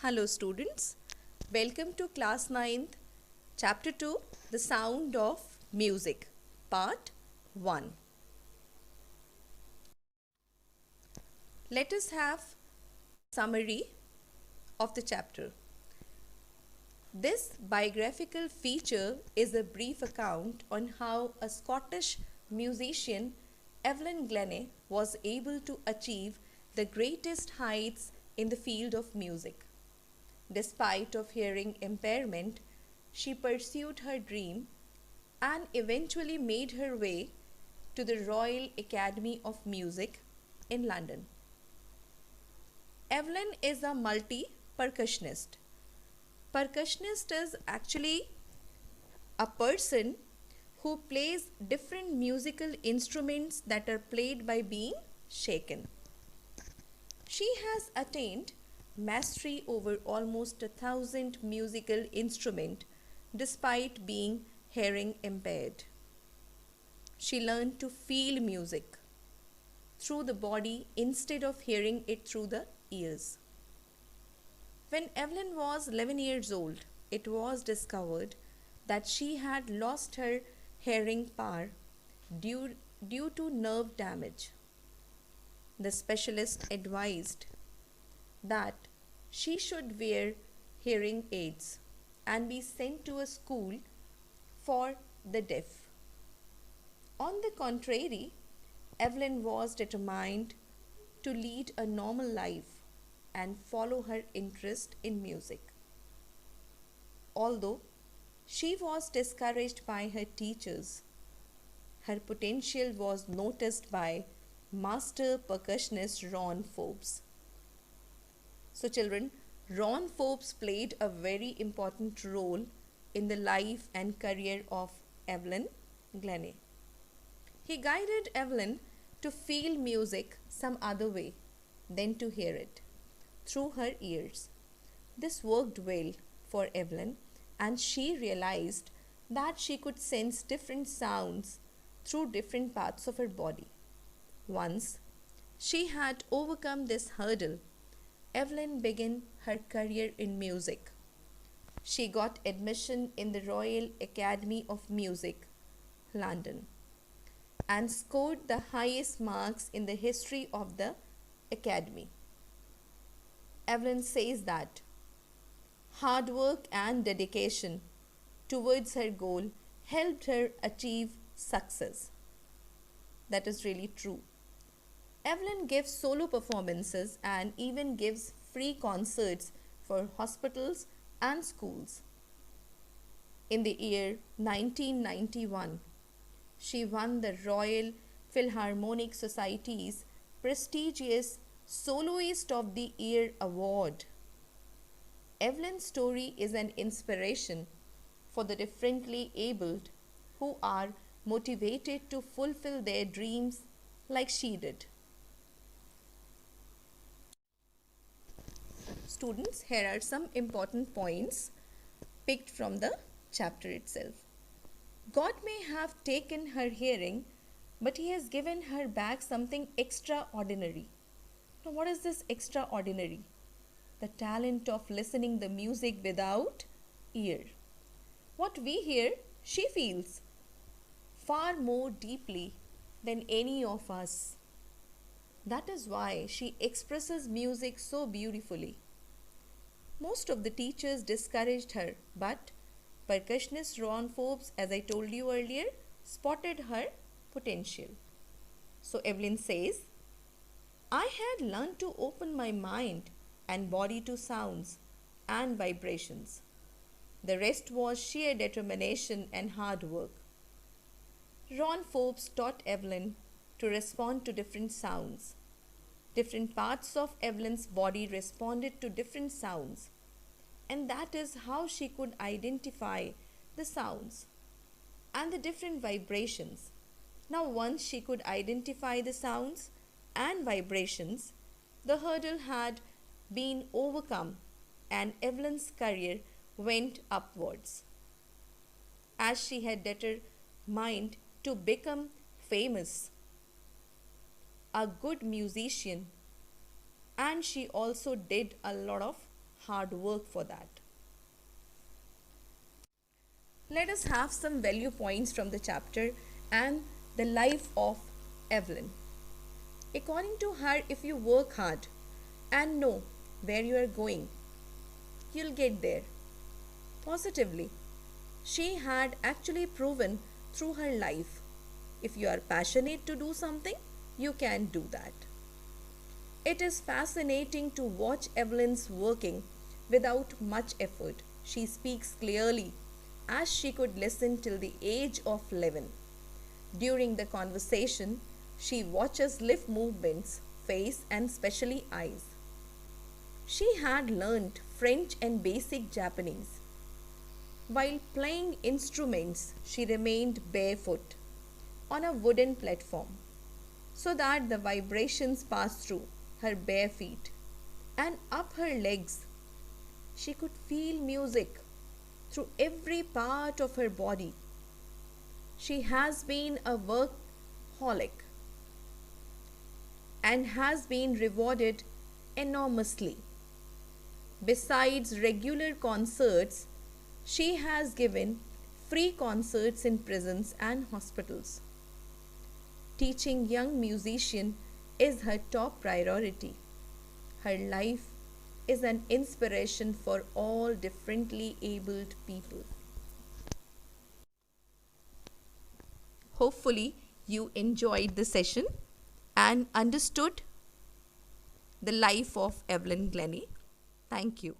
Hello students, welcome to class 9th, chapter 2, The Sound of Music, part 1. Let us have summary of the chapter. This biographical feature is a brief account on how a Scottish musician, Evelyn Glennie, was able to achieve the greatest heights in the field of music. Despite of hearing impairment, she pursued her dream and eventually made her way to the Royal Academy of Music in London. Evelyn is a multi-percussionist. Percussionist is actually a person who plays different musical instruments that are played by being shaken. She has attained mastery over almost 1,000 musical instruments despite being hearing impaired. She learned to feel music through the body instead of hearing it through the ears. When Evelyn was 11 years old, it was discovered that she had lost her hearing power due to nerve damage. The specialist advised that she should wear hearing aids and be sent to a school for the deaf. On the contrary, Evelyn was determined to lead a normal life and follow her interest in music. Although she was discouraged by her teachers, her potential was noticed by master percussionist Ron Forbes. So children, Ron Forbes played a very important role in the life and career of Evelyn Glennie. He guided Evelyn to feel music some other way than to hear it, through her ears. This worked well for Evelyn, and she realized that she could sense different sounds through different parts of her body. Once she had overcome this hurdle, Evelyn began her career in music. She got admission in the Royal Academy of Music, London, and scored the highest marks in the history of the Academy. Evelyn says that hard work and dedication towards her goal helped her achieve success. That is really true. Evelyn gives solo performances and even gives free concerts for hospitals and schools. In the year 1991, she won the Royal Philharmonic Society's prestigious Soloist of the Year award. Evelyn's story is an inspiration for the differently abled who are motivated to fulfill their dreams like she did. Students, here are some important points picked from the chapter itself. God may have taken her hearing, but He has given her back something extraordinary. Now, what is this extraordinary? The talent of listening the music without ear. What we hear, she feels far more deeply than any of us. That is why she expresses music so beautifully. Most of the teachers discouraged her, but percussionist Ron Forbes, as I told you earlier, spotted her potential. So Evelyn says, I had learned to open my mind and body to sounds and vibrations. The rest was sheer determination and hard work. Ron Forbes taught Evelyn to respond to different sounds. Different parts of Evelyn's body responded to different sounds, and that is how she could identify the sounds and the different vibrations. Now, once she could identify the sounds and vibrations, the hurdle had been overcome and Evelyn's career went upwards. As she had determined to become famous, a good musician, and she also did a lot of hard work for that. Let us have some value points from the chapter and the life of Evelyn. According to her, if you work hard and know where you are going, you'll get there. Positively, she had actually proven through her life, if you are passionate to do something, you can do that. It is fascinating to watch Evelyn's working without much effort. She speaks clearly as she could listen till the age of 11. During the conversation, she watches lip movements, face, and especially eyes. She had learnt French and basic Japanese. While playing instruments, she remained barefoot on a wooden platform so that the vibrations passed through her bare feet and up her legs. She could feel music through every part of her body. She has been a workaholic and has been rewarded enormously. Besides regular concerts, she has given free concerts in prisons and hospitals. Teaching young musicians is her top priority. Her life is an inspiration for all differently abled people. Hopefully, you enjoyed the session and understood the life of Evelyn Glennie. Thank you.